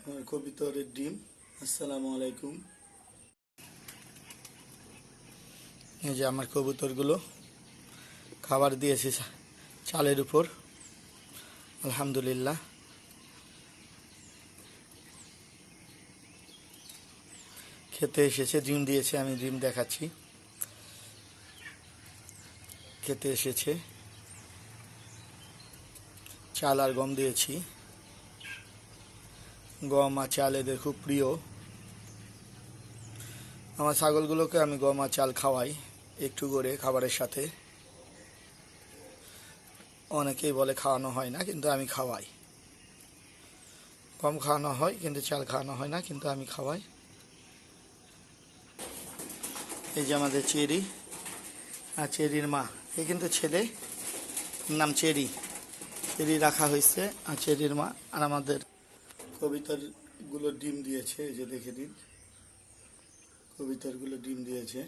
আমার কবিতরের ডিম। আসসালামু আলাইকুম। এই যে আমার কবুতরগুলো খাবার দিয়েছি চালের উপর, আলহামদুলিল্লাহ। খেতে এসেছে, ডিম দিয়েছে, আমি ডিম দেখাচ্ছি। খেতে এসেছে, চাল আর গম দিয়েছি। গম আর চাল এদের খুব প্রিয়। আমার ছাগলগুলোকে আমি গম আর চাল খাওয়াই একটু করে খাবারের সাথে। অনেকেই বলে খাওয়ানো হয় না, কিন্তু আমি খাওয়াই। গম খাওয়ানো হয় কিন্তু চাল খাওয়ানো হয় না, কিন্তু আমি খাওয়াই। এই যে আমাদের চেরি আর চেরির মা, এ কিন্তু ছেলে, নাম চেরি। চেরি রাখা হয়েছে আর চেরির মা। আর আমাদের কবিতরগুলো ডিম দিয়েছে, এই যে দেখে দিন, কবিতরগুলো ডিম দিয়েছে।